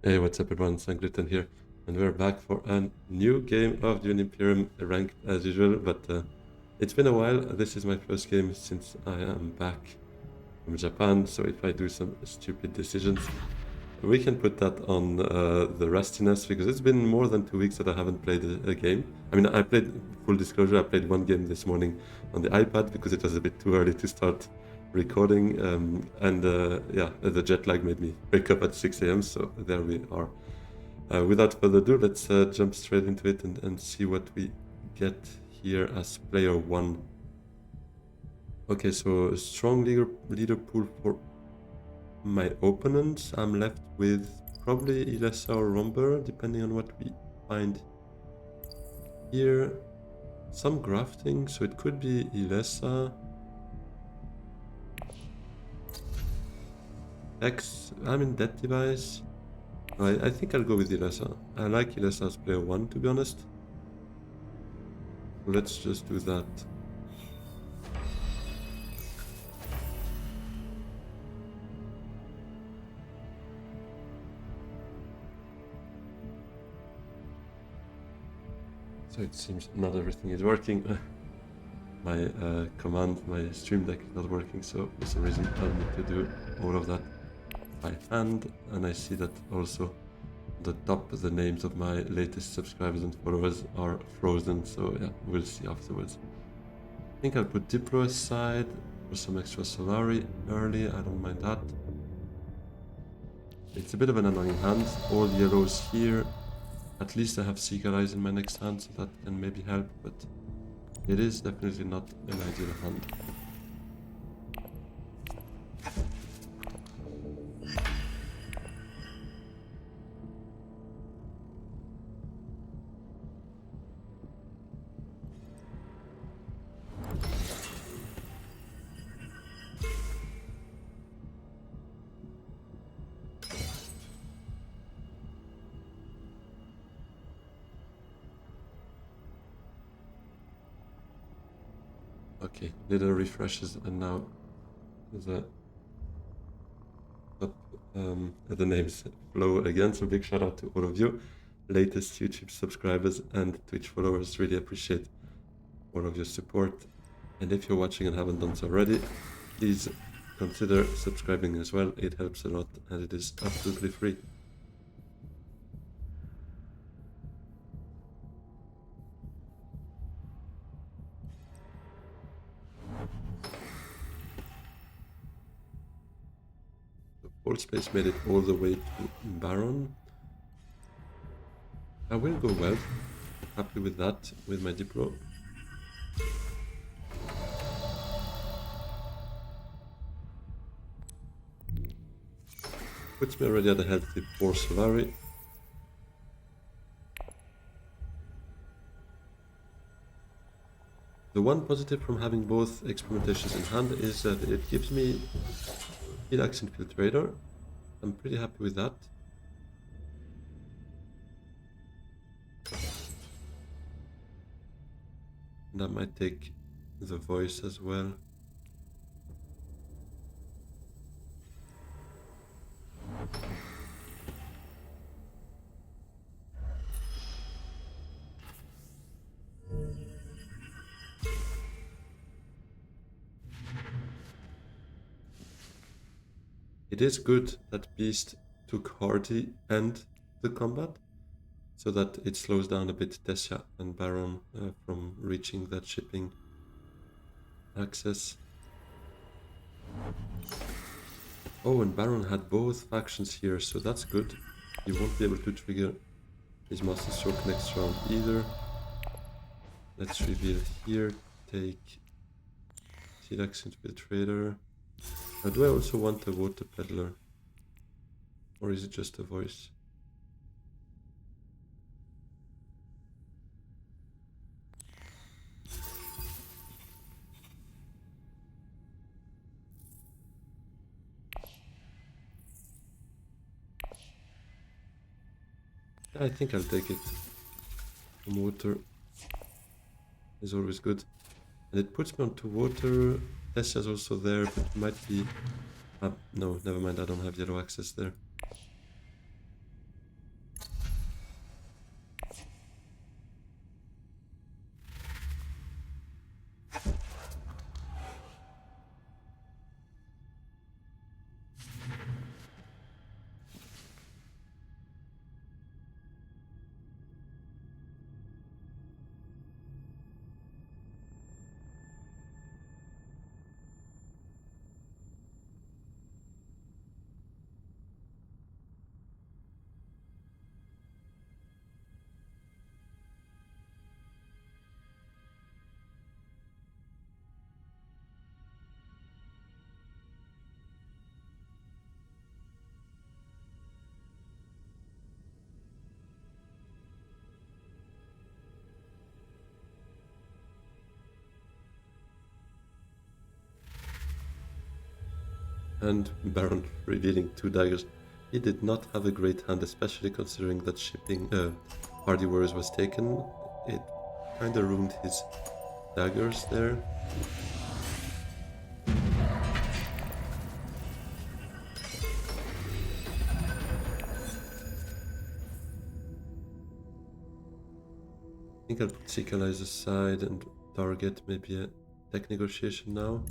Hey, what's up everyone, Sangliton here, and we're back for a new game of Dune Imperium, ranked as usual, but it's been a while. This is my first game since I am back from Japan, so if I do some stupid decisions, we can put that on the rustiness, because it's been more than 2 weeks that I haven't played a game. I mean, I played, full disclosure, I played one game this morning on the iPad because it was a bit too early to start recording, and yeah, the jet lag made me wake up at 6 a.m, so there we are. Without further ado, let's jump straight into it and see what we get here as player one. Okay, so a strong leader pool for my opponents. I'm left with probably Ilesa or Romber, depending on what we find here. Some grafting, so it could be Ilesa. I mean, that device. I think I'll go with Ilesa. I like Ilesa as player one, to be honest. So let's just do that. So it seems not everything is working. My command, my stream deck is not working, so for some reason I'll need to do all of that by hand. And I see that also the top, the names of my latest subscribers and followers are frozen, so yeah, we'll see afterwards. I think I'll put Diplo aside for some extra Solari early, I don't mind that. It's a bit of an annoying hand, all yellows here. At least I have Seagull Eyes in my next hand, so that can maybe help, but it is definitely not an ideal hand. Okay, little refreshes, and now the top, the names flow again. So big shout out to all of you, latest YouTube subscribers and Twitch followers. Really appreciate all of your support. And if you're watching and haven't done so already, please consider subscribing as well. It helps a lot and it is absolutely free. Full space made it all the way to Baron. I will go well. Happy with that, with my Diplo. Puts me already at a healthy 4 Solari. The one positive from having both experimentations in hand is that it gives me Helix Infiltrator. I'm pretty happy with that. And I might take the voice as well. It is good that Beast took Hardy and the combat, so that it slows down a bit Desha and Baron from reaching that shipping access. Oh, and Baron had both factions here, so that's good. He won't be able to trigger his Master Stroke next round either. Let's reveal here, take T-Rex Infiltrator. Now, do I also want a Water Peddler? Or is it just a voice? I think I'll take it. Water is always good. And it puts me onto water. Tessia's also there, but it might be... no, never mind, I don't have yellow access there. And Baron revealing 2 daggers. He did not have a great hand, especially considering that Hardy Warriors was taken. It kinda ruined his daggers there. I think I'll put Seeker Eyes aside and target maybe a tech negotiation now.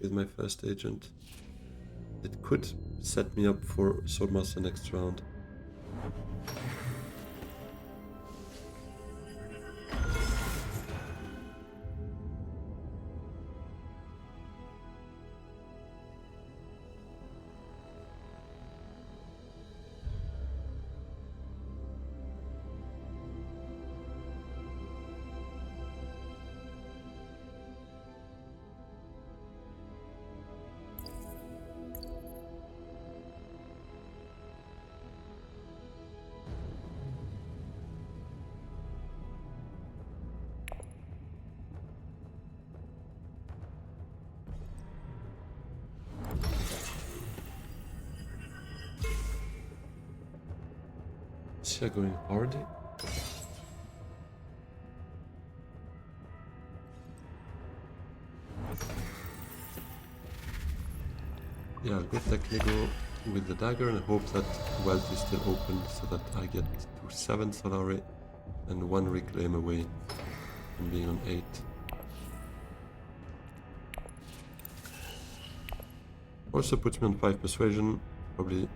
With my first agent. It could set me up for Swordmaster next round. Is he going Hardy? Yeah, I'll go technical with the dagger and hope that wealth is still open so that I get to 7 Solari and 1 reclaim away from being on 8. Also puts me on 5 persuasion, probably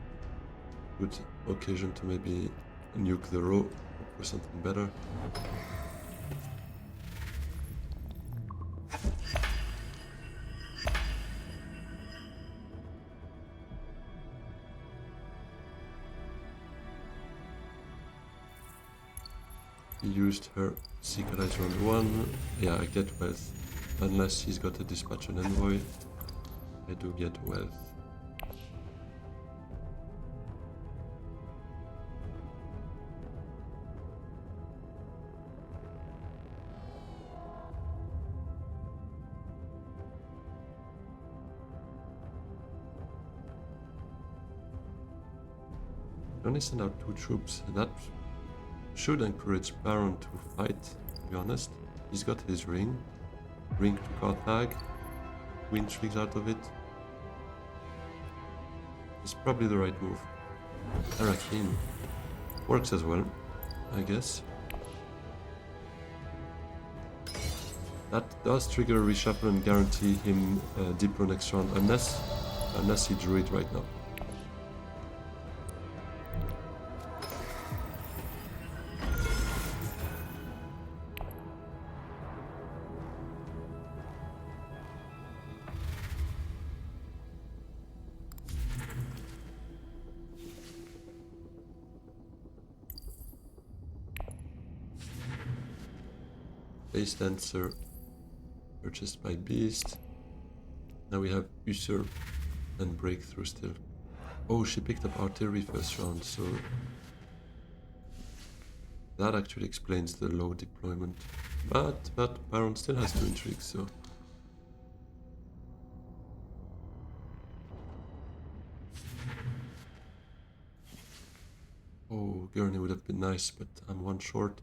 good occasion to maybe nuke the row for something better. Used her Secret Eyes round 1. Yeah, I get wealth. Unless he's got a dispatch and envoy, I do get wealth. I only send out 2 troops. That should encourage Baron to fight, to be honest. He's got his ring. Ring to Carthag. 2 intrigues out of it. It's probably the right move. Arakim works as well, I guess. That does trigger a reshuffle and guarantee him Diplo next round, unless he drew it right now. Base Dancer purchased by Beast. Now we have Usurp and Breakthrough still. Oh, she picked up Artillery first round, so that actually explains the low deployment. But Baron still has 2 intrigues, so oh, Gurney would have been nice, but I'm 1 short.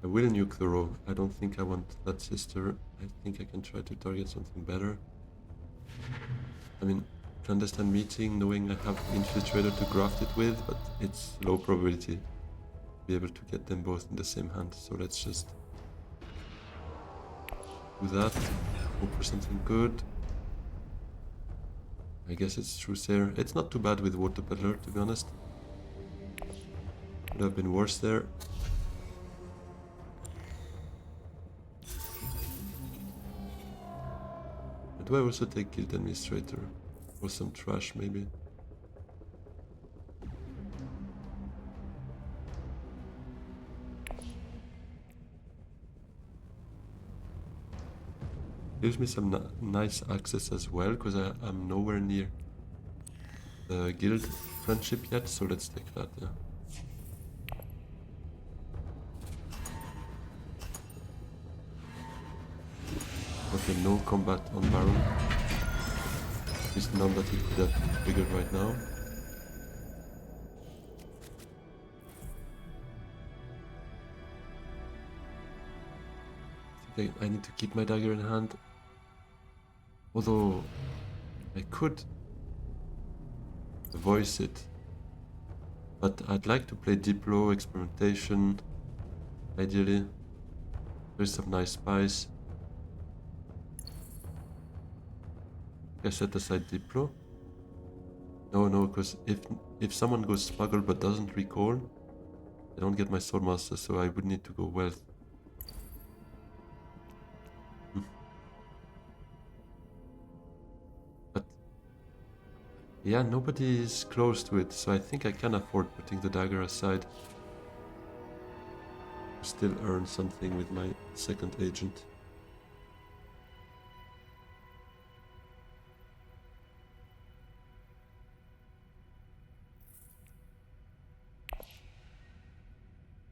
I will nuke the row. I don't think I want that sister. I think I can try to target something better. I mean, clandestine meeting, knowing I have Infiltrator to graft it with, but it's low probability to be able to get them both in the same hand. So let's just do that. Hope for something good. I guess it's Trusair. It's not too bad with Water Peddler, to be honest. Could have been worse there. Do I also take Guild Administrator? Or some trash, maybe? Gives me some nice access as well, because I'm nowhere near the guild friendship yet, so let's take that, yeah. Okay, no combat on Baron. At least none that he could have triggered right now. I think I need to keep my dagger in hand. Although I could voice it. But I'd like to play Diplo, Experimentation, ideally. There's some nice spice. I set aside Diplo. No, because if someone goes Smuggle but doesn't recall, I don't get my Swordmaster, so I would need to go Wealth. But yeah, nobody is close to it, so I think I can afford putting the dagger aside. Still earn something with my second agent.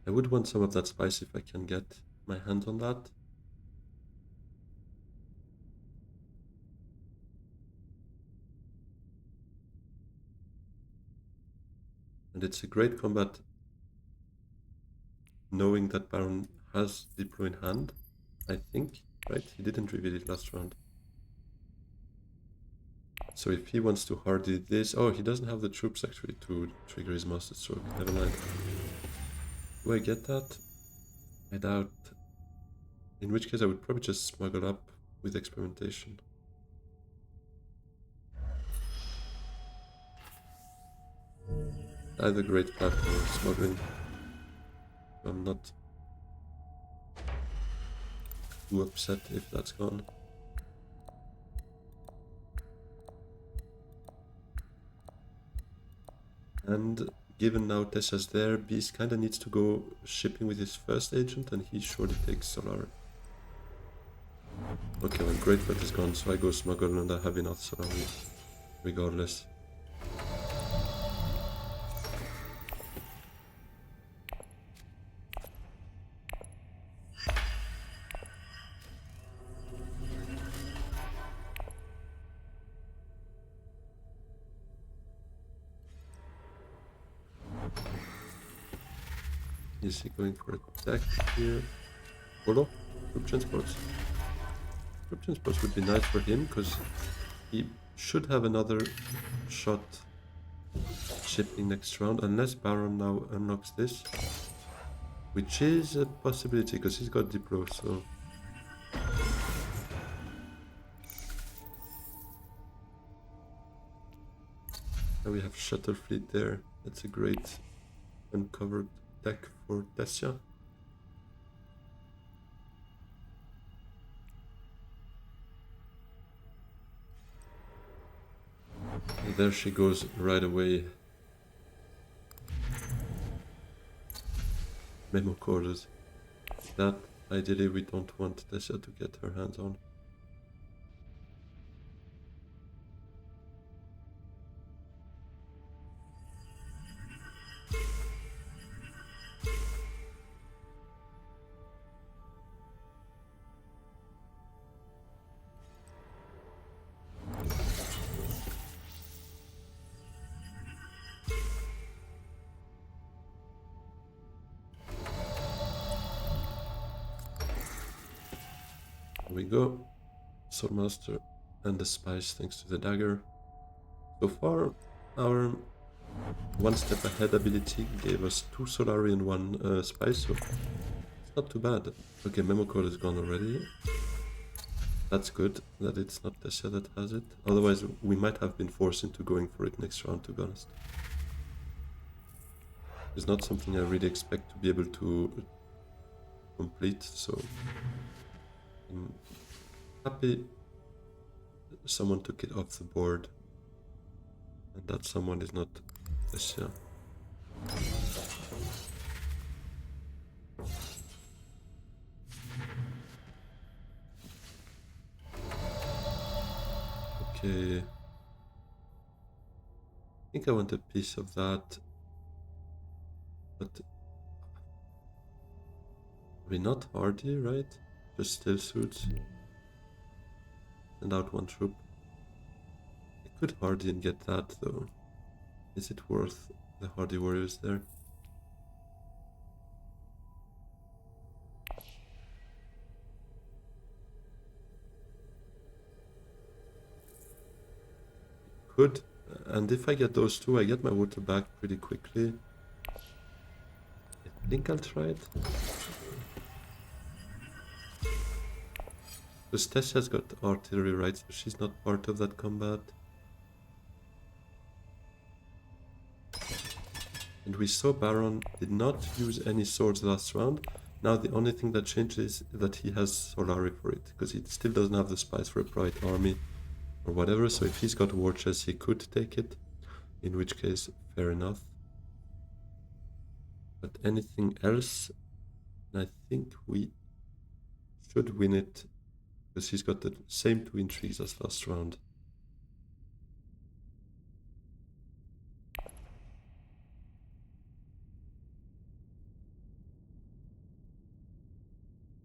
I would want some of that spice if I can get my hand on that. And it's a great combat knowing that Baron has Diplo in hand, I think, right? He didn't reveal it last round. So if he wants to hardy this... Oh, he doesn't have the troops actually to trigger his Master Stroke. Never mind. Do I get that? I doubt. In which case I would probably just smuggle up with Experimentation. Either great plan or smuggling. I'm not too upset if that's gone. And given now Tessa's there, Beast kinda needs to go shipping with his first agent and he surely takes Solar. Okay, well, Great Blood is gone, so I go smuggle and I have enough Solar regardless. Is he going for attack here? Polo? Group transports. Group transports would be nice for him because he should have another shot shipping next round unless Baron now unlocks this, which is a possibility because he's got Diplo, so now we have Shuttle Fleet there. That's a great uncovered deck for Tessia. And there she goes right away. Memo corders. That ideally we don't want Tessia to get her hands on. Here we go. Swordmaster and the spice thanks to the dagger. So far, our one step ahead ability gave us 2 Solari and 1 spice, so it's not too bad. Okay, Memo Code is gone already. That's good that it's not Tessia that has it. Otherwise, we might have been forced into going for it next round, to be honest. It's not something I really expect to be able to complete, so I'm happy someone took it off the board and that someone is not Tessia. Okay, I think I want a piece of that, but we're not hardy, right? Just still suits. Send out one troop. I could hardy and get that though. Is it worth the hardy warriors there? Could. And if I get those two, I get my water back pretty quickly. I think I'll try it. Because Tessia's got artillery, right? So she's not part of that combat. And we saw Baron did not use any swords last round. Now the only thing that changes is that he has Solari for it, because he still doesn't have the spice for a bright army or whatever. So if he's got war chest, he could take it, in which case, fair enough. But anything else, I think we should win it, because he's got the same 2 intrigues as last round.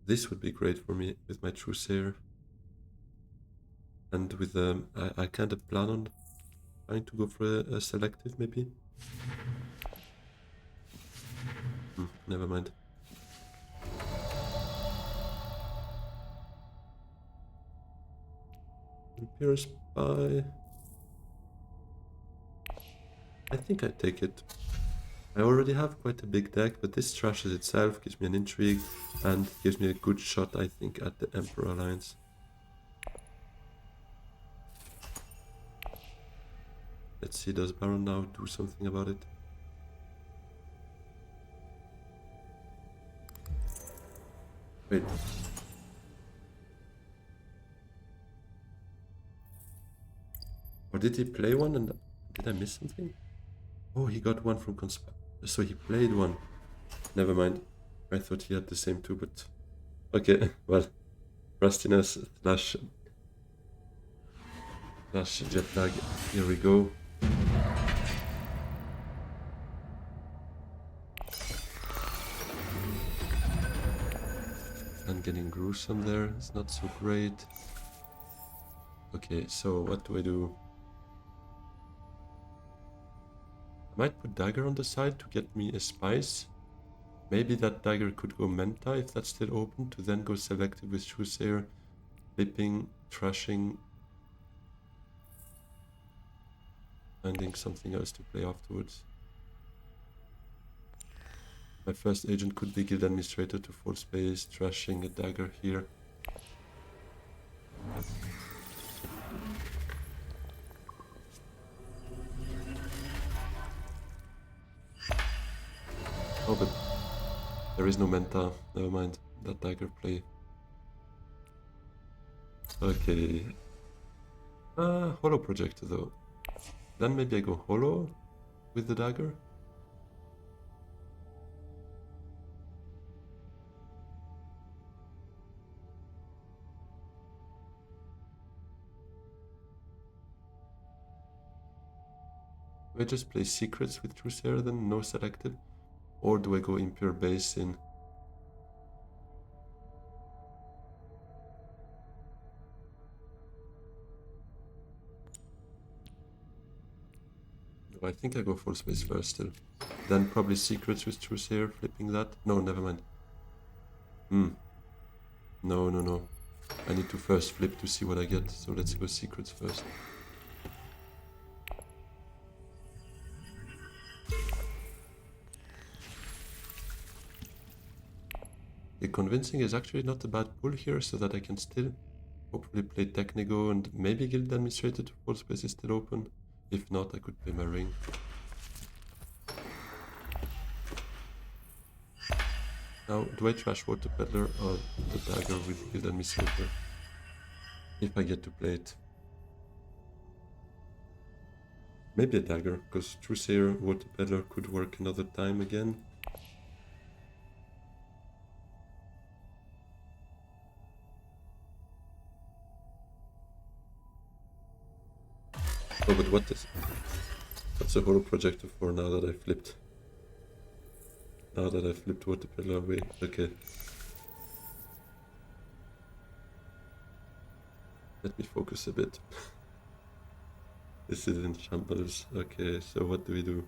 This would be great for me with my Trusair. And with I kind of plan on trying to go for a selective maybe. Never mind. Imperial Spy. I think I take it. I already have quite a big deck, but this trashes itself, gives me an intrigue, and gives me a good shot, I think, at the Emperor Alliance. Let's see, does Baron now do something about it? Wait. Or did he play one and did I miss something? Oh, he got one from so he played one. Never mind. I thought he had the same two, but okay, well, rustiness slash jet lag. Here we go. And getting gruesome there. It's not so great. Okay, so what do I do? I might put dagger on the side to get me a spice. Maybe that dagger could go Menta if that's still open, to then go selective with Trusair, flipping, trashing, finding something else to play afterwards. My first agent could be Guild Administrator to full space, trashing a dagger here. Oh, but there is no Menta. Never mind. That dagger play. Okay. Holo Projector though. Then maybe I go Holo with the dagger. Do I just play secrets with Trusair then, no selected? Or do I go Impure base in? No, I think I go full space first still. Then probably secrets with Trusair, flipping that. No, never mind. No. I need to first flip to see what I get, so let's go secrets first. The convincing is actually not a bad pull here, so that I can still hopefully play Technigo and maybe Guild Administrator to full space is still open. If not, I could play my ring. Now, do I trash Water Peddler or the dagger with Guild Administrator? If I get to play it. Maybe a dagger, because Trusair, Water Peddler could work another time again. Oh, but what's a Holo Projector for now that I flipped? Now that I flipped Water Peddler away, okay. Let me focus a bit. This is in shambles. Okay, so what do we do?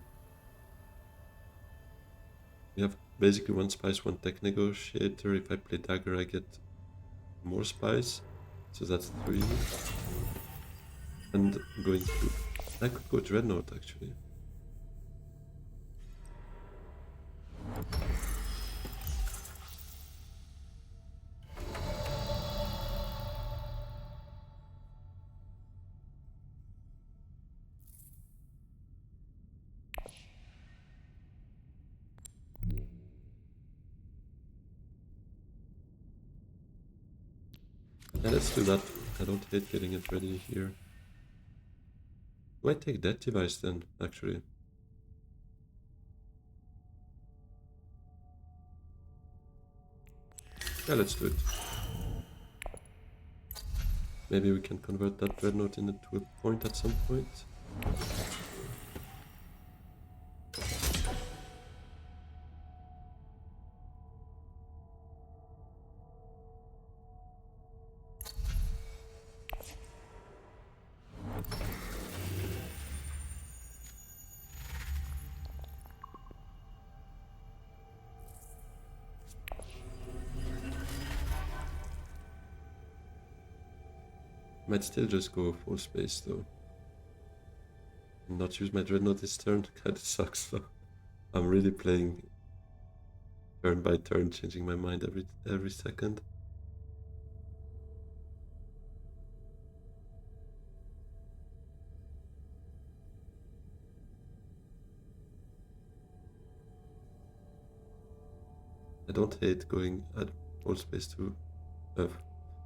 We have basically one spice, one tech negotiator. If I play dagger, I get more spice. So that's 3. And going to... I could go Dreadnought, actually. Yeah, let's do that. I don't hate getting it ready here. Might take that device then, actually. Yeah, let's do it. Maybe we can convert that Dreadnought into a point at some point. Might still just go full space though. And not use my Dreadnought this turn. Kinda sucks though. I'm really playing turn by turn, changing my mind every second. I don't hate going at full space to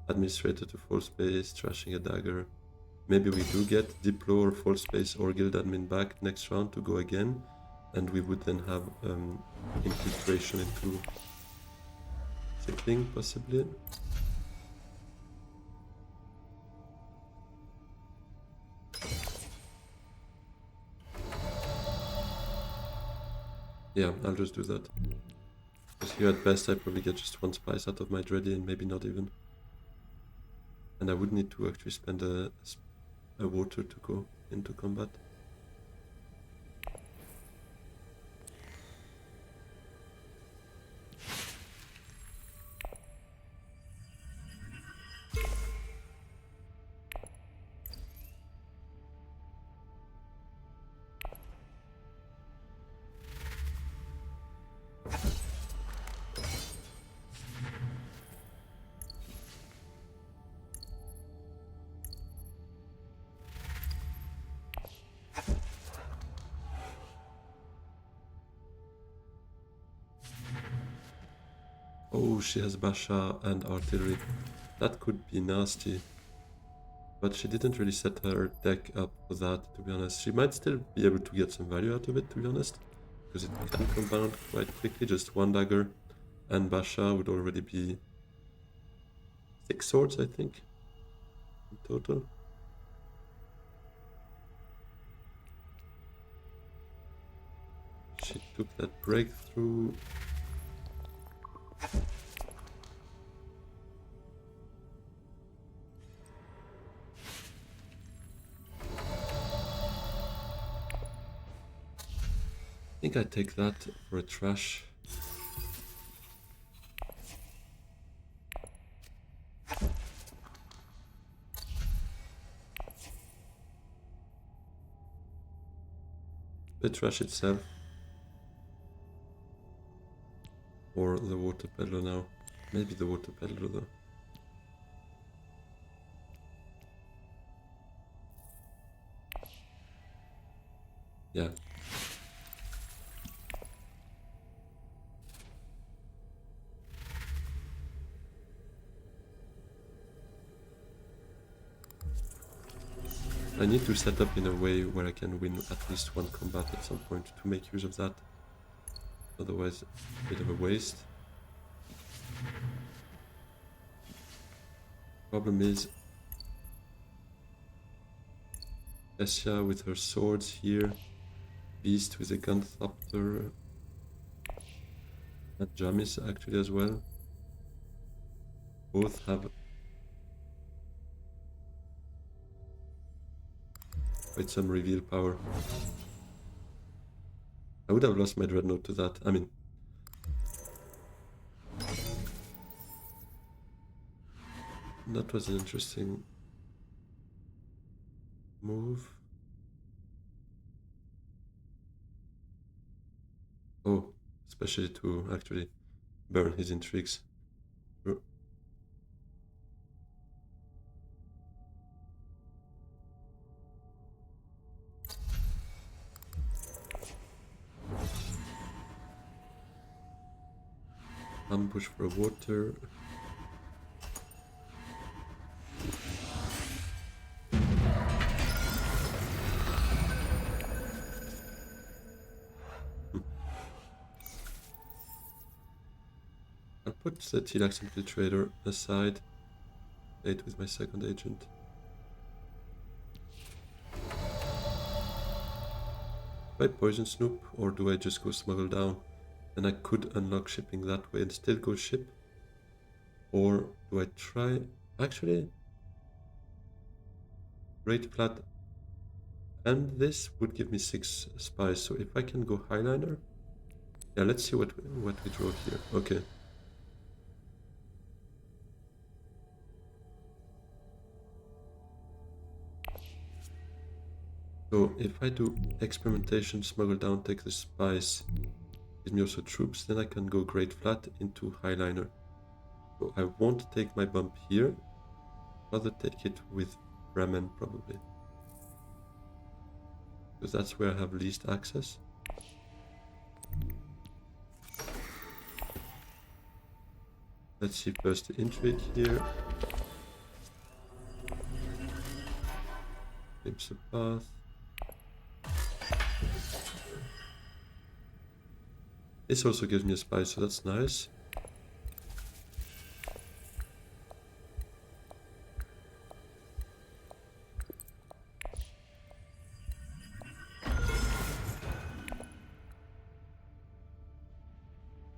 administrator to full space, trashing a dagger. Maybe we do get Diplo or full space or guild admin back next round to go again, and we would then have infiltration into Sickling possibly. Yeah, I'll just do that. Because here at best I probably get just one spice out of my Dready and maybe not even. And I would need to actually spend a water to go into combat. Oh, she has Basha and artillery. That could be nasty. But she didn't really set her deck up for that, to be honest. She might still be able to get some value out of it, to be honest. Because it can compound quite quickly, just one dagger. And Basha would already be 6 swords, I think, in total. She took that breakthrough. I think I take that for a trash. The trash itself. Or the water peddler now. Maybe the water peddler though. Yeah. I need to set up in a way where I can win at least one combat at some point to make use of that. Otherwise, a bit of a waste. Problem is, Essia with her swords here, Beast with a Gunthopter, and Jamis actually as well. Both have quite some reveal power. I would have lost my Dreadnought to that. I mean, that was an interesting move. Oh, especially to actually burn his intrigues. Ambush for water. I'll put the T-Lax Infiltrator aside. Play it with my second agent. Do I poison Snoop or do I just go smuggle down? And I could unlock shipping that way and still go ship. Or do I try... Actually, Great Flat and this would give me 6 spies. So if I can go Highliner... Yeah, let's see what we draw here. Okay. So if I do experimentation, smuggle down, take the spice, gives me also troops, then I can go Great Flat into Highliner. So I won't take my bump here, rather take it with Bremen probably. Because that's where I have least access. Let's see first the intrigue here. Glimpse a path. This also gives me a spy, so that's nice.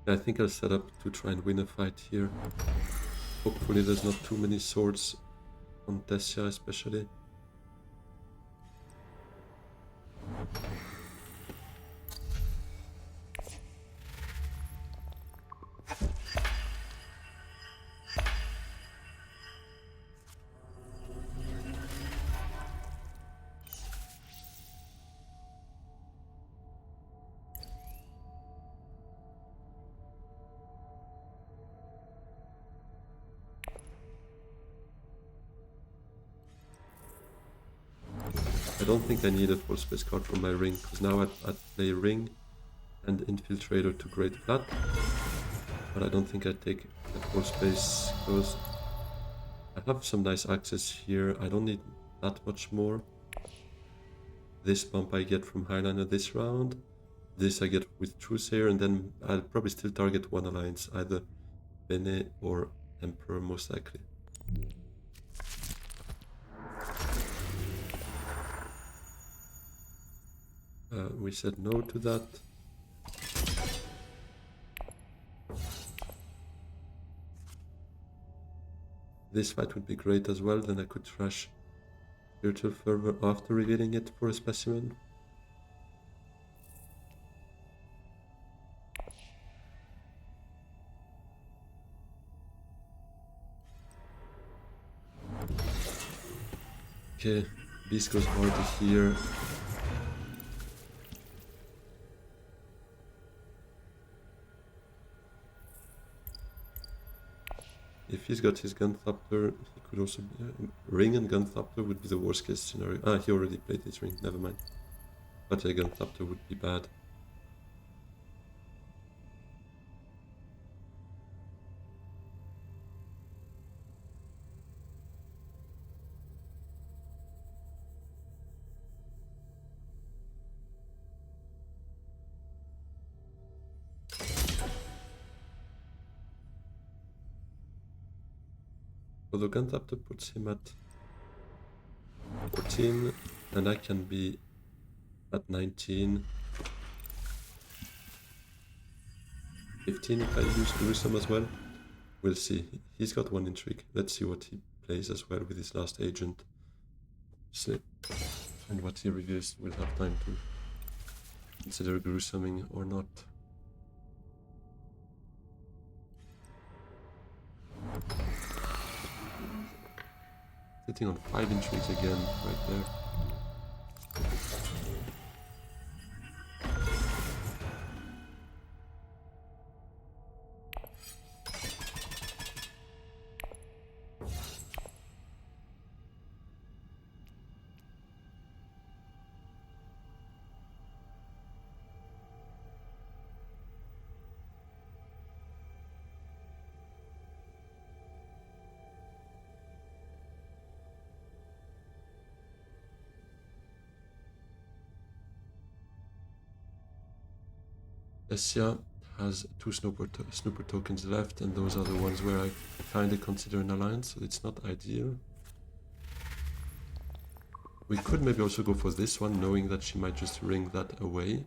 I think I'll set up to try and win a fight here. Hopefully there's not too many swords on Tessia especially. I don't think I need a full space card from my ring, because now I'd play ring and infiltrator to Great Flat. But I don't think I'd take the full space, because I have some nice access here. I don't need that much more. This bump I get from Highliner this round. This I get with Truesayer, and then I'll probably still target one alliance, either Bene or Emperor most likely. We said no to that. This fight would be great as well, then I could trash Spiritual Fervor after revealing it for a specimen. Okay, Beast goes hard here. If he's got his Gunthopter, he could also be, ring and Gunthopter would be the worst case scenario. Ah, he already played his ring, never mind. But a Gunthopter would be bad. So the Gunthopter puts him at 14, and I can be at 19. 15 if I use Gruesome as well. We'll see. He's got one intrigue. Let's see what he plays as well with his last agent. See. And what he reviews, we'll have time to consider gruesoming or not. Sitting on 5 intrigues again, right there. Ilesa has 2 snooper tokens left, and those are the ones where I kind of consider an alliance, so it's not ideal. We could maybe also go for this one, knowing that she might just ring that away.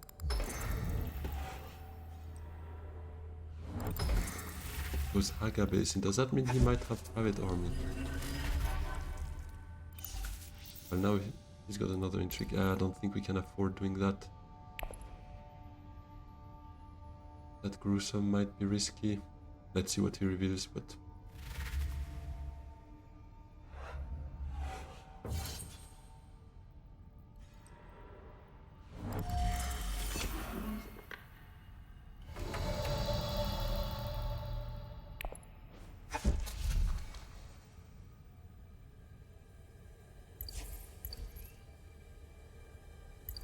Goes Haga Basin. Does that mean he might have private army? Well, now he's got another intrigue. I don't think we can afford doing that. That gruesome might be risky. Let's see what he reveals, but...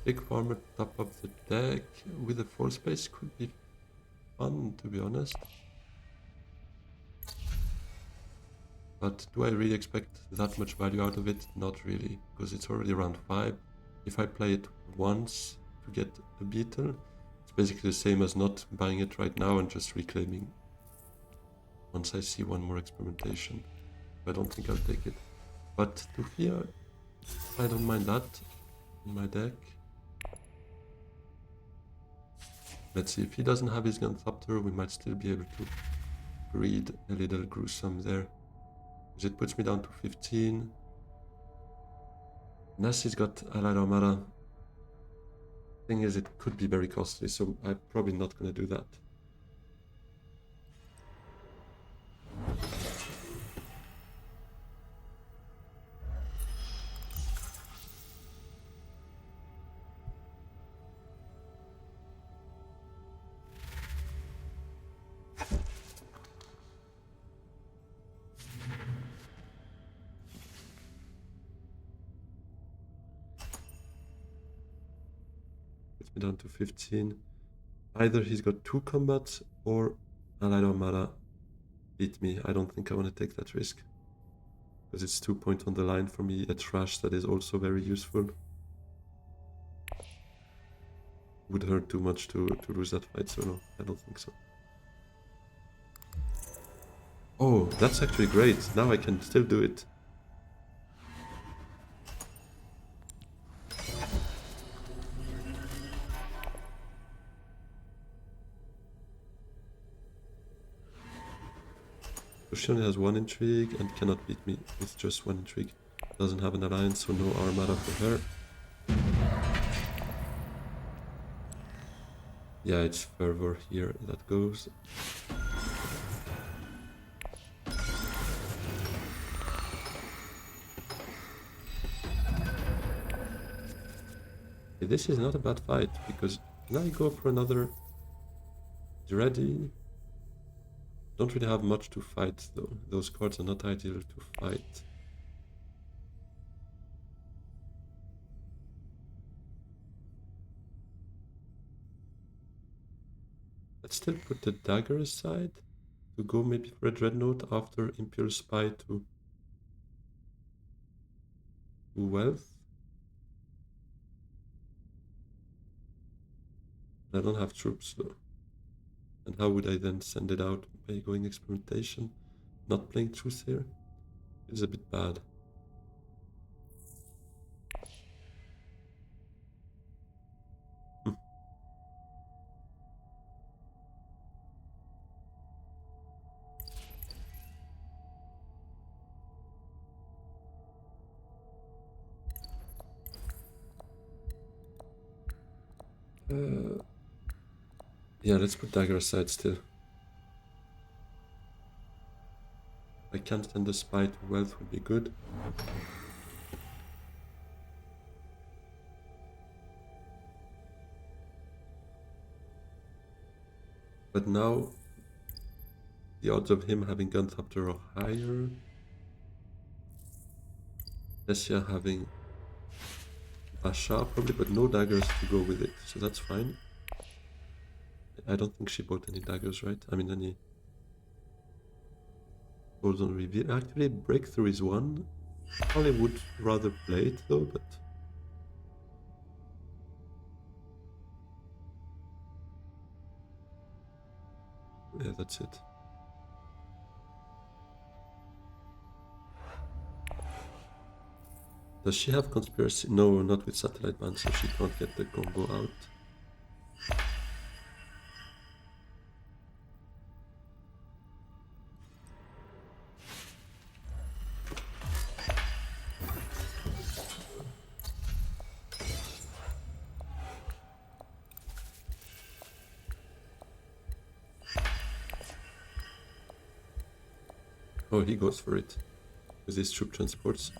Big farmer top of the deck with a 4 space could be fun, to be honest. But do I really expect that much value out of it? Not really, because it's already around 5. If I play it once to get a beetle, it's basically the same as not buying it right now and just reclaiming once I see one more experimentation. I don't think I'll take it. But to fear, I don't mind that in my deck. Let's see, if he doesn't have his Gunthopter, we might still be able to breed a little gruesome there. Because it puts me down to 15. Nassi's got Allied Armada. Thing is, it could be very costly, so I'm probably not going to do that. Down to 15. Either he's got 2 combats or Allied Armada beat me. I don't think I want to take that risk. Because it's 2 points on the line for me, a trash that is also very useful. Would hurt too much to lose that fight, so no, I don't think so. Oh, that's actually great. Now I can still do it. She only has 1 intrigue and cannot beat me with just 1 intrigue. Doesn't have an alliance, so no Armada for her. Yeah, it's Fervor here that goes. Okay, this is not a bad fight, because now I go for another Ready. Don't really have much to fight though. Those cards are not ideal to fight. Let's still put the dagger aside to go maybe for a dreadnought after Imperial Spy to wealth. I don't have troops though. And how would I then send it out? By going experimentation? Not playing truth here? It's a bit bad. Yeah, let's put dagger aside still. I can't stand the spy to wealth would be good. But now the odds of him having Gunthopter are higher. Tessia having Basha probably, but no daggers to go with it, so that's fine. I don't think she bought any daggers, right? I mean, any golden reveal. Actually, breakthrough is one. Probably would rather play it though, but yeah, that's it. Does she have conspiracy? No, not with satellite band, so she can't get the combo out. Oh, he goes for it with his troop transports.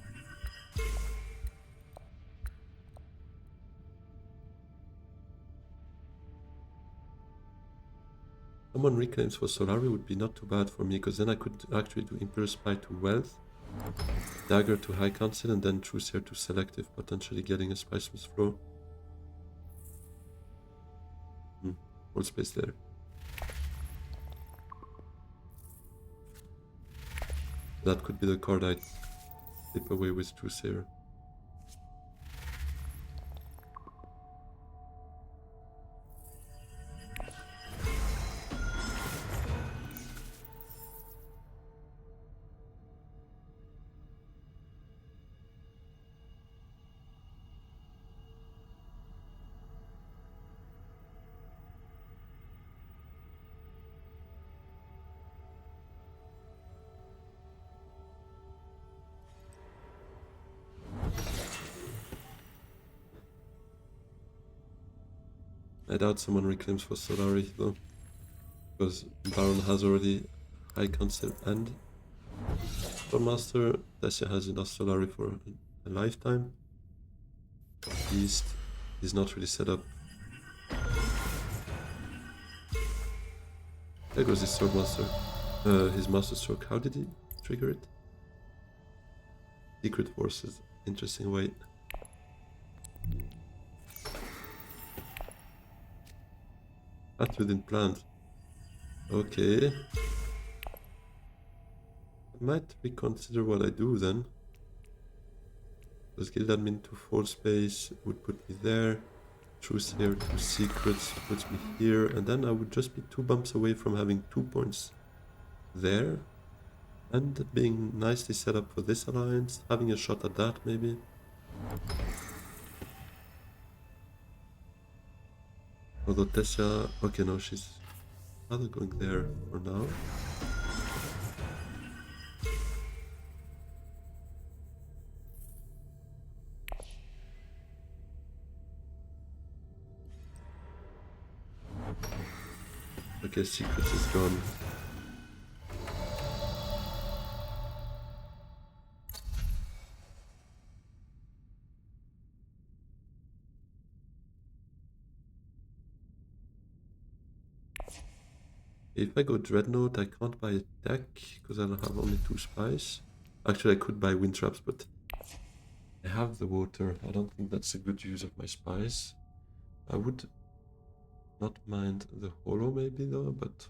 Someone reclaims for Solari would be not too bad for me, because then I could actually do Imperial Spy to Wealth, Dagger to High Council, and then Truceer to Selective, potentially getting a Spiceman's Flow. Hold space there. That could be the card I'd flip away with Truceer. I doubt someone reclaims for Solari though, because Baron has already High Council and Stormmaster. Tessia has enough Solari for a lifetime. East is not really set up. There goes his Swordmaster. His Master Stroke. How did he trigger it? Secret Forces. Interesting way. That you didn't plan. Okay. I might reconsider what I do then. Because Guild Admin to 4 space would put me there. Truce here, 2 secrets puts me here. And then I would just be 2 bumps away from having 2 points there. And being nicely set up for this alliance. Having a shot at that maybe. Although Tessia... Okay, no, she's rather going there for now. Okay, secrets is gone. If I go Dreadnought, I can't buy a deck because I'll have only 2 spies. Actually, I could buy wind traps, but I have the water. I don't think that's a good use of my spies. I would not mind the holo maybe though, but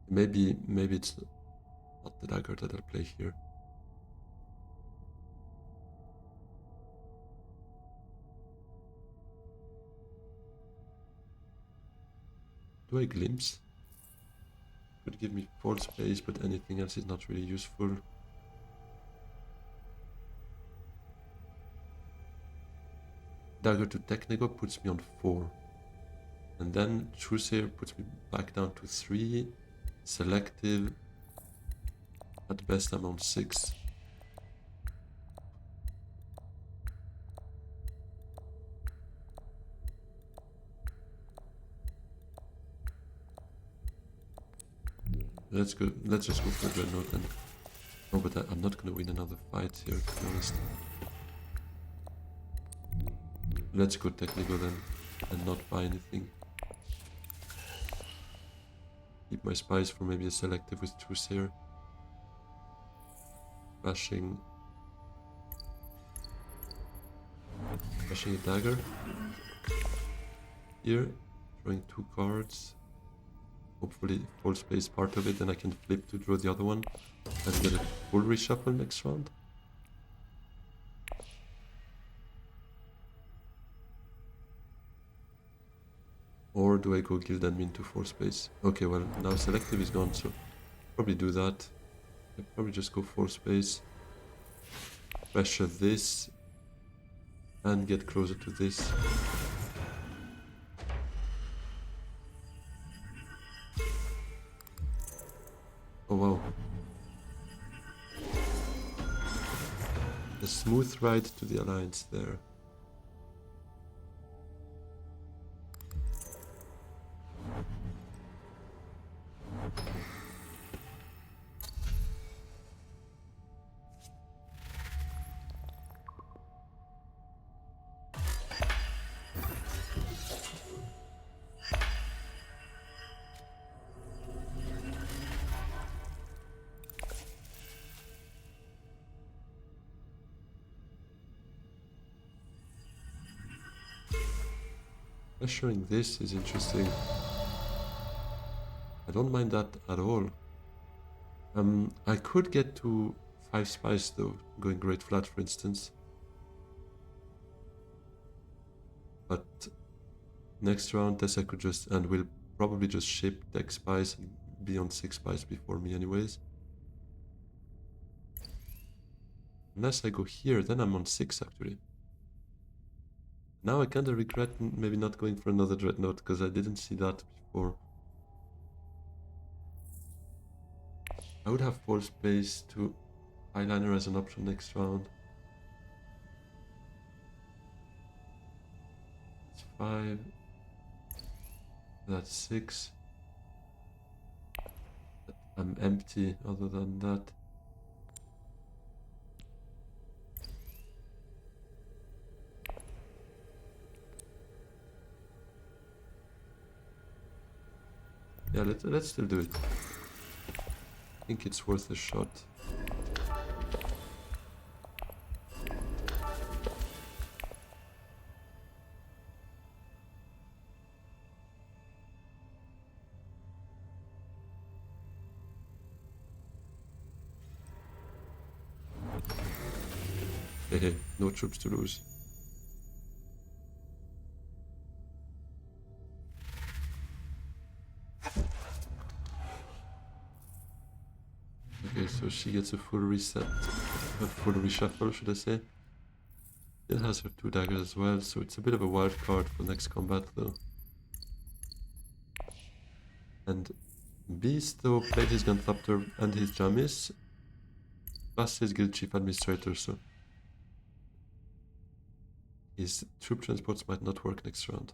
maybe it's not the dagger that I'll play here. Do I glimpse? Could give me 4 space, but anything else is not really useful. Dagger to Technico puts me on 4. And then Truceer puts me back down to 3. Selective. At best I'm on 6. Let's go. Let's just go for Dreadnought then. No, but I'm not gonna win another fight here, to be honest. Let's go technical then, and not buy anything. Keep my spies for maybe a selective with truce here. Bashing a dagger. Here, drawing 2 cards. Hopefully full space part of it, then I can flip to draw the other one and get a full reshuffle next round. Or do I go Guild Admin to 4 space? Okay, well now selective is gone, so probably do that. I'll probably just go 4 space. Pressure this and get closer to this. Oh wow. A smooth ride to the alliance there. Pressuring this is interesting. I don't mind that at all. I could get to 5 spies though, going Great Flat for instance. But next round, Tessa could just, and will probably just ship deck spies and be on 6 spies before me anyways. Unless I go here, then I'm on 6 actually. Now I kinda regret maybe not going for another Dreadnought, because I didn't see that before. I would have 4 space to eyeliner as an option next round. It's 5. That's 6. But I'm empty other than that. Yeah, let's still do it. I think it's worth a shot. Hey, no troops to lose. Okay, so she gets a full reset, a full reshuffle, should I say. Still has her 2 daggers as well, so it's a bit of a wild card for next combat though. And Beast though played his Gunthopter and his Jamis, plus his Guild Chief Administrator, so his troop transports might not work next round.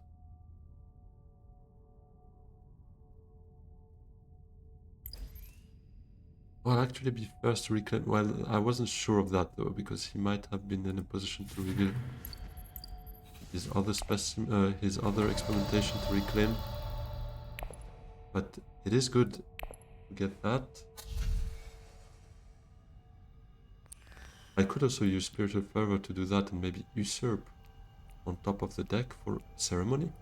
Well, I'll actually be first to reclaim. Well, I wasn't sure of that though, because he might have been in a position to reveal his other his other experimentation to reclaim. But it is good to get that. I could also use Spiritual Fervor to do that and maybe usurp on top of the deck for ceremony.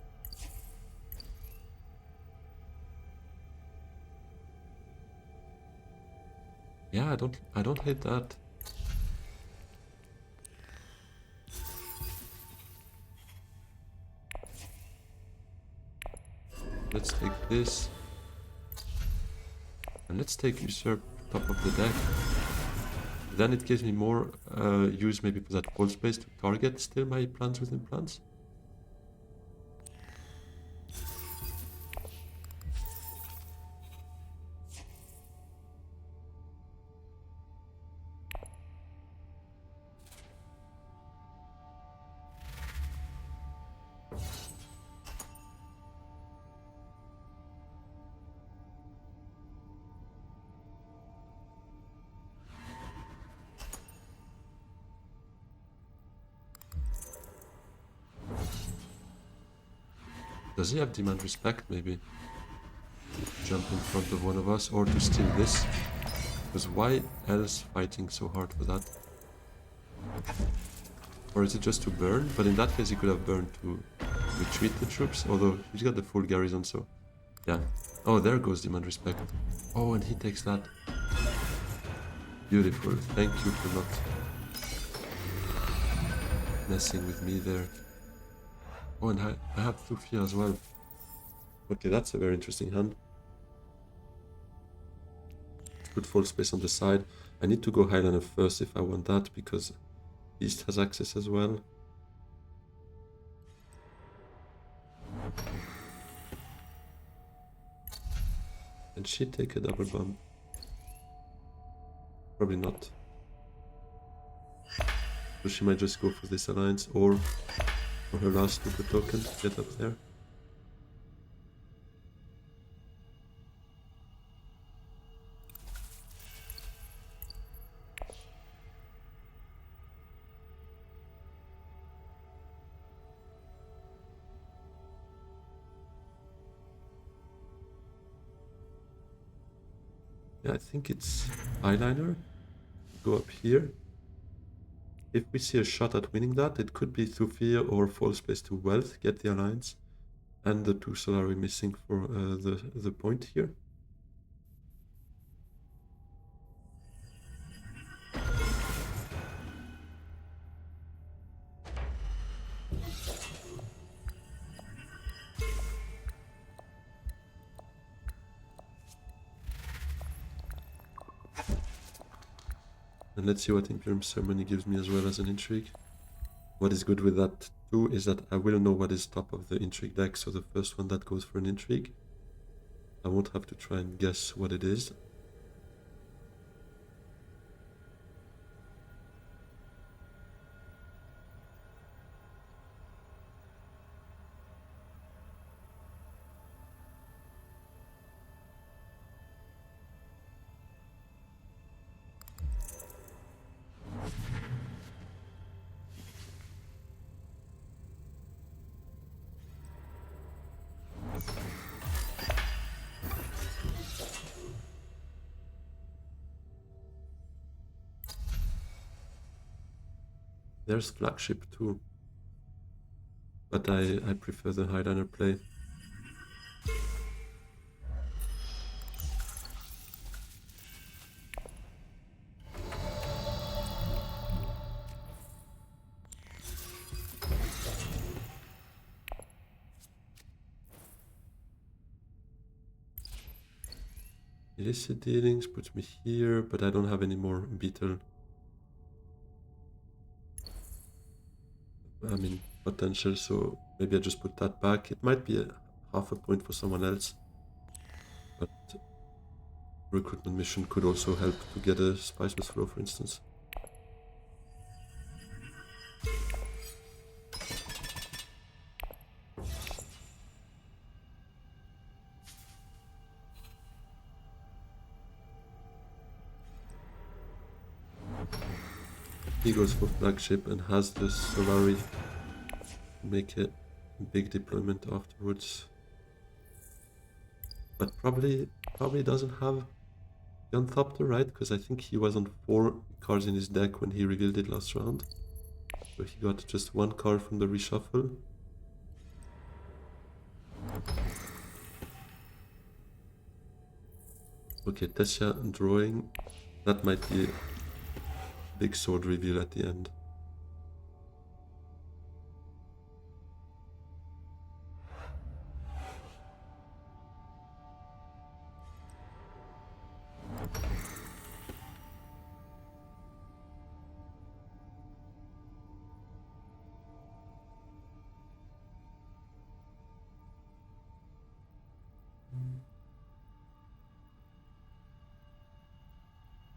Yeah, I don't hate that. Let's take this. And let's take usurp top of the deck. Then it gives me more use maybe for that full space to target still my plants within plants. Does he have demand respect, maybe? Jump in front of one of us, or to steal this? Because why else fighting so hard for that? Or is it just to burn? But in that case he could have burned to retreat the troops, although he's got the full garrison, so... Yeah. Oh, there goes demand respect. Oh, and he takes that. Beautiful. Thank you for not messing with me there. Oh, and I have Thufia as well. Okay, that's a very interesting hand. Put full space on the side. I need to go Highlander first if I want that, because East has access as well. Can she take a double bomb? Probably not. So she might just go for this alliance, or for her last super token to get up there. Yeah, I think it's eyeliner. Go up here. If we see a shot at winning that, it could be Thufia or fall space to wealth, get the alliance, and the 2 Solari missing for the point here. And let's see what Imperium Ceremony gives me as well as an intrigue. What is good with that too is that I will know what is top of the intrigue deck, so the first one that goes for an intrigue, I won't have to try and guess what it is. There's flagship too, but I prefer the Highlander play. Illicit dealings puts me here, but I don't have any more beetle. I mean, potential, so maybe I just put that back. It might be a half a point for someone else, but recruitment mission could also help to get a spiceless flow, for instance. He goes for flagship and has the Solari make a big deployment afterwards. But probably doesn't have the Unthopter, right? Because I think he was on 4 cards in his deck when he revealed it last round. So he got just 1 card from the reshuffle. Okay, Tessia drawing. That might be a big sword reveal at the end.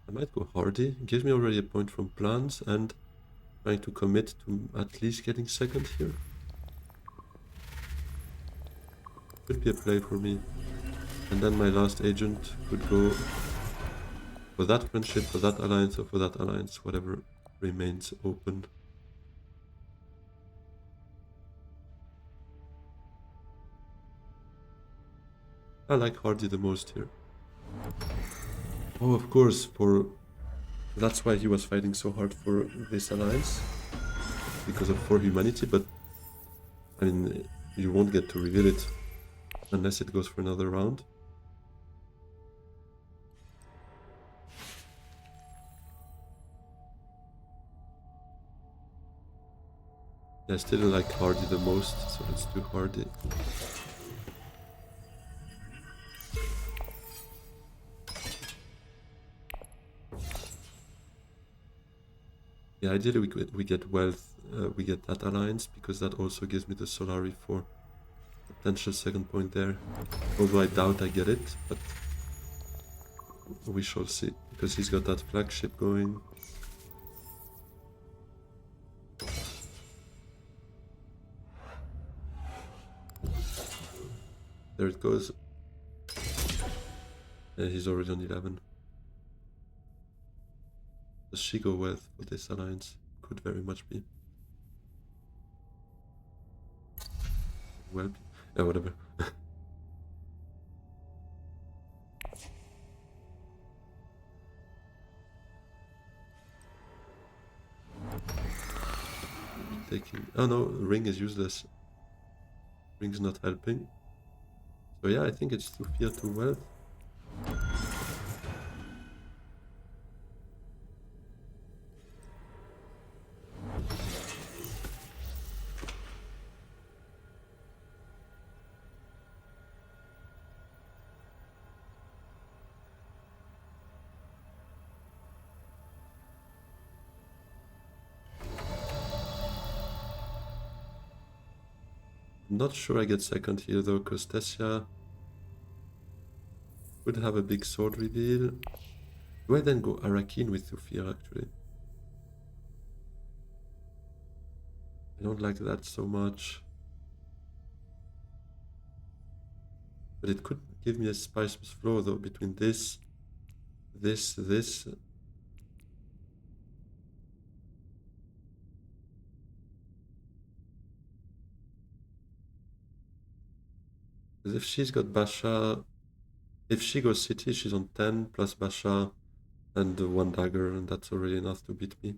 I might go Hardy. It gives me already a point from plans and trying to commit to at least getting second here. Could be a play for me. And then my last agent could go for that friendship, for that alliance, or for that alliance, whatever remains open. I like Hardy the most here. Oh, of course, that's why he was fighting so hard for this alliance. Because of For Humanity, but I mean, you won't get to reveal it unless it goes for another round. I still like Hardy the most, so let's do Hardy. Yeah, ideally we get wealth, we get that alliance, because that also gives me the Solari for potential second point there. Although I doubt I get it, but we shall see, because he's got that flagship going. There it goes. He's already on 11. Does she go wealth for this alliance? Could very much be. Well, yeah, whatever. Taking. Oh no, ring is useless. Ring's not helping. So yeah, I think it's too fear to wealth. I'm not sure I get second here though, because Tessia would have a big sword reveal. Do I then go Arakin with Thufir actually? I don't like that so much. But it could give me a spiceless flow though between this. Because if she's got Basha, if she goes city, she's on 10 plus Basha and one dagger, and that's already enough to beat me.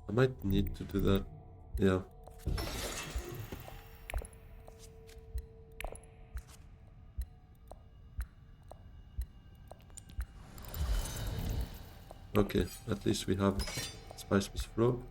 I might need to do that. Yeah. Okay, at least we have spiceless flow.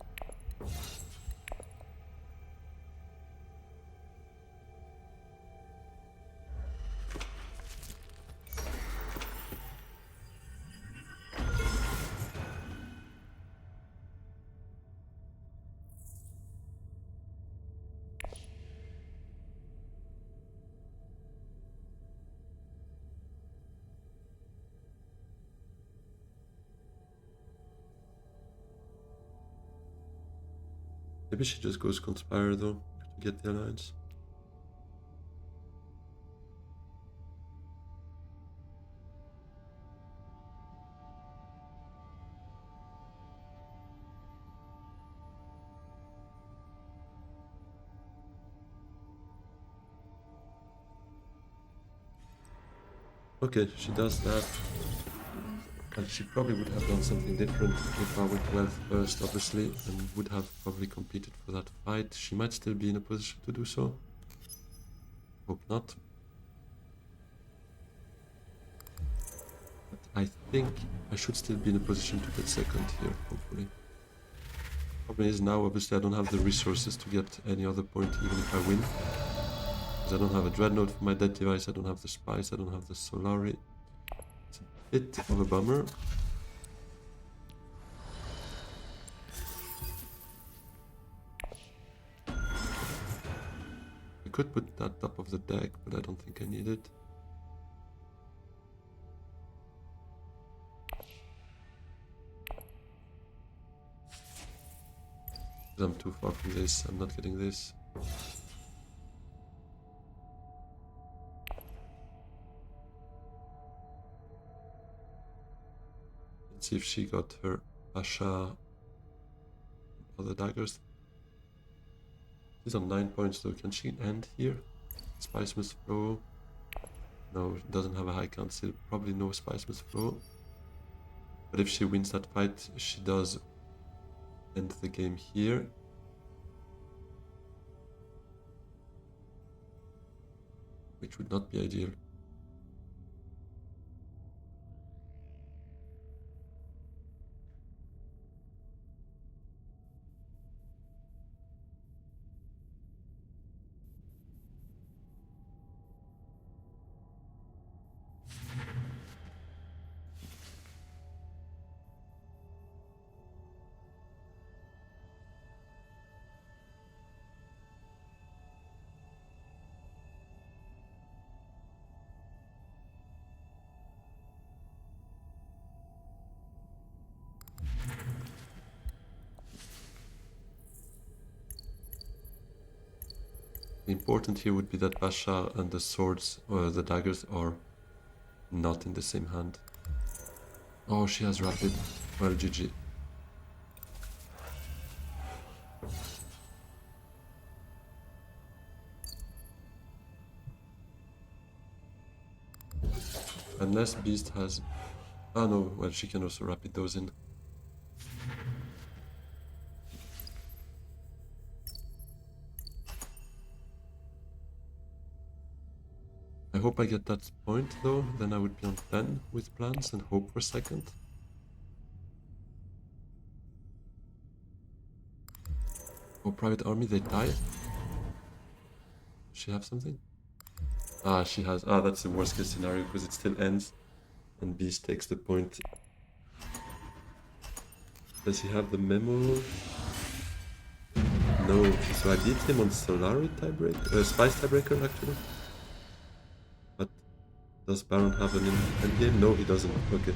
Maybe she just goes Conspire though, to get the alliance. Okay, she does that. And she probably would have done something different if I went well first, obviously, and would have probably competed for that fight. She might still be in a position to do so. Hope not. But I think I should still be in a position to get second here, hopefully. Problem is now, obviously, I don't have the resources to get any other point, even if I win. Because I don't have a Dreadnought for my dead device, I don't have the Spice, I don't have the Solari. It's a bit of a bummer. I could put that top of the deck, but I don't think I need it. I'm too far from this, I'm not getting this. see if she got her Pasha other daggers. She's on 9 points though. Can she end here? Spice must flow. No, doesn't have a high count still. Probably no spice must flow. But if she wins that fight, she does end the game here. Which would not be ideal. The important here would be that Basha and the swords, or the daggers, are not in the same hand. Oh, she has rapid. Well, GG. Unless Beast has... Oh no, well, she can also rapid those in. I hope I get that point though, then I would be on 10 with plans and hope for second. Oh, private army, they die. Does she have something? Ah, she has. Ah, that's the worst case scenario because it still ends and Beast takes the point. Does he have the memo? No, so I beat him on Solari tiebreaker, Spice tiebreaker actually. But does Baron have an end game? No, he doesn't. Okay,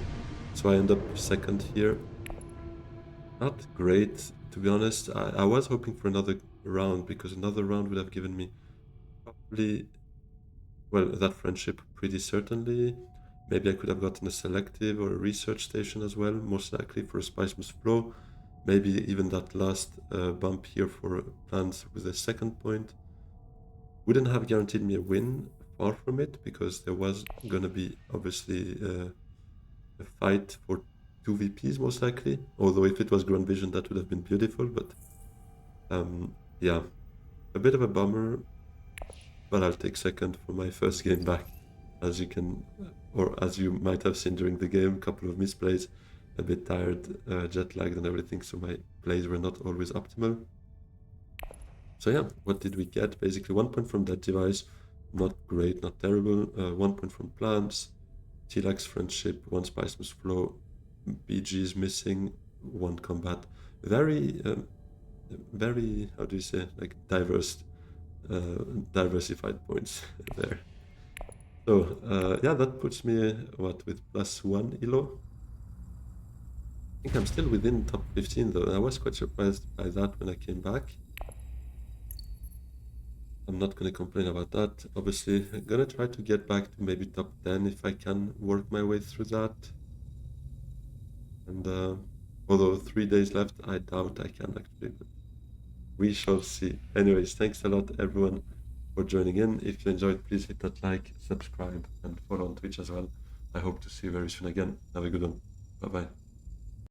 so I end up second here. Not great, to be honest. I was hoping for another round because another round would have given me probably, well, that friendship pretty certainly. Maybe I could have gotten a selective or a research station as well, most likely for a Spice Must Flow. Maybe even that last bump here for plans with a second point. Wouldn't have guaranteed me a win, far from it, because there was gonna be obviously a fight for 2 VPs most likely. Although if it was Grand Vision that would have been beautiful, but yeah, a bit of a bummer, but I'll take second for my first game back. As you can, or as you might have seen during the game, a couple of misplays, a bit tired, jet lagged and everything, so my plays were not always optimal. So yeah, what did we get? Basically 1 point from that device, not great, not terrible. 1 point from plants, T-Lax friendship, 1 spice must flow, BG is missing, 1 combat. Very, very, how do you say, like diversified points there. So yeah, that puts me, what, with +1 elo? I think I'm still within top 15 though. I was quite surprised by that when I came back. I'm not going to complain about that. Obviously, I'm going to try to get back to maybe top 10 if I can work my way through that. And although 3 days left, I doubt I can actually, but we shall see. Anyways, thanks a lot everyone for joining in. If you enjoyed, please hit that like, subscribe, and follow on Twitch as well. I hope to see you very soon again. Have a good one. Bye-bye.